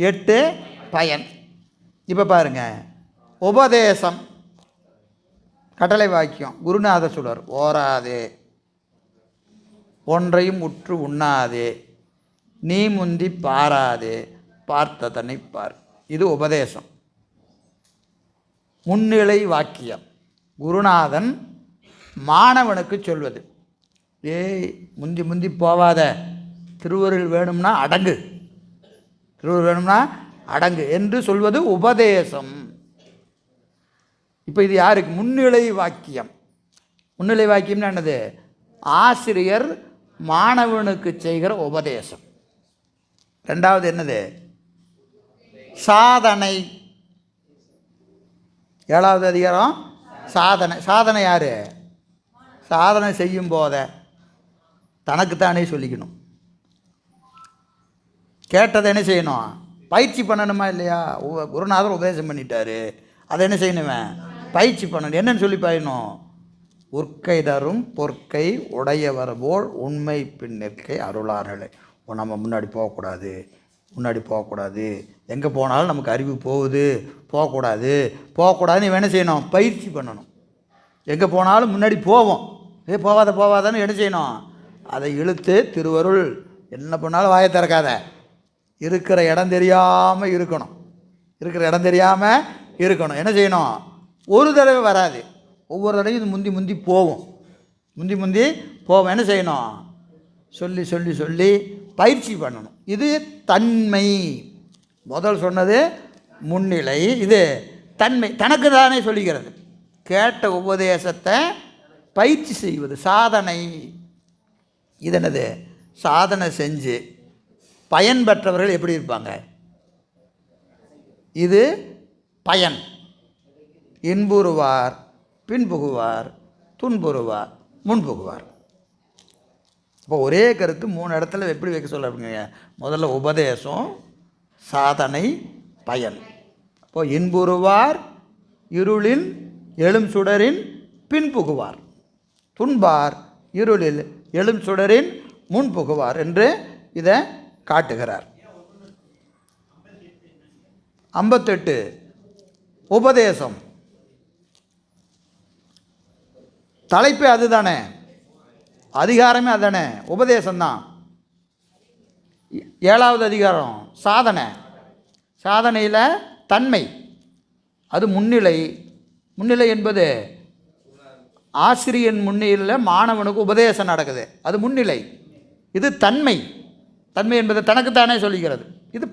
8 பயன். இப்போ பாருங்கள், உபதேசம் கட்டளை வாக்கியம். குருநாதர் சொல்வார், ஓராதே, ஒன்றையும் உற்று உண்ணாதே, நீ முந்தி பாராதே, பார்த்ததனை பார். இது உபதேசம். முன்னிலை வாக்கியம். குருநாதன் மாணவனுக்கு சொல்வது, ஏய் முந்தி முந்தி போவாத, திருவருள் வேணும்னா அடங்கு, திருவருள் வேணும்னா அடங்கு என்று சொல்வது உபதேசம். இப்போ இது யாருக்கு? முன்னிலை வாக்கியம். முன்னிலை வாக்கியம்னா என்னது? ஆசிரியர் மாணவனுக்கு செய்கிற உபதேசம். ரெண்டாவது என்னது? சாதனை. 7வது அதிகாரம் சாதனை. சாதனை யார்? சாதனை செய்யும் போத தனக்குத்தானே சொல்லிக்கணும். கேட்டதை என்ன செய்யணும்? பயிற்சி பண்ணணுமா இல்லையா? குருநாதர் உபதேசம் பண்ணிட்டாரு, அதை என்ன செய்யணுமே? பயிற்சி பண்ணணும். என்னன்னு சொல்லி பாயணும்? உற்கை தரும் பொற்கை உடையவர் போல் உண்மை பின்னிற்கை அருளார்களே. நம்ம முன்னாடி போகக்கூடாது, முன்னாடி போகக்கூடாது, எங்கே போனாலும் நமக்கு அறிவு போகுது, போகக்கூடாது, போகக்கூடாதுன்னு இவன் என்ன செய்யணும்? பயிற்சி பண்ணணும். எங்கே போனாலும் முன்னாடி போவோம், போவாத போவாதான்னு என்ன செய்யணும்? அதை இழுத்து திருவருள் என்ன பண்ணாலும் வாயை திறக்காத, இருக்கிற இடம் தெரியாமல் இருக்கணும், இருக்கிற இடம் தெரியாமல் இருக்கணும். என்ன செய்யணும்? ஒரு தடவை வராது, ஒவ்வொரு தடவையும் இது முந்தி முந்தி போவோம், முந்தி முந்தி போவோம். என்ன செய்யணும்? சொல்லி சொல்லி சொல்லி பயிற்சி பண்ணணும். இது தன்மை. முதல் சொன்னது முன்னிலை, இது தன்மை. தனக்கு தானே சொல்லிக்கிறது. கேட்ட உபதேசத்தை பயிற்சி செய்வது சாதனை. இது என்னது? சாதனை செஞ்சு பயன் பெற்றவர்கள் எப்படி இருப்பாங்க? இது பயன். இன்புறுவார், பின்புகுவார், துன்புறுவார், முன்புகுவார். இப்போ ஒரே கருத்து 3 இடத்துல எப்படி வைக்க சொல்ல அப்படிங்க? முதல்ல உபதேசம், சாதனை, பயன். இப்போ இன்புறுவார், இருளில் எழும் சுடரின் பின்புகுவார், துன்பார், இருளில் எழும் சுடரின் முன்புகுவார் என்று இதை காட்டுகிறார். 58 உபதேசம். தலைப்பு அதுதானே, அதிகாரமே அதுதானே, உபதேசம்தான். 7வது அதிகாரம் சாதனை. சாதனையில் தன்மை, அது முன்னிலை. முன்னிலை என்பது ஆசிரியன் முன்னிலையில் மாணவனுக்கு உபதேசம் நடக்குது, அது முன்னிலை. இது தன்மை. தன்மை என்பது தனக்குத்தானே சொல்லிக்கிறது. இது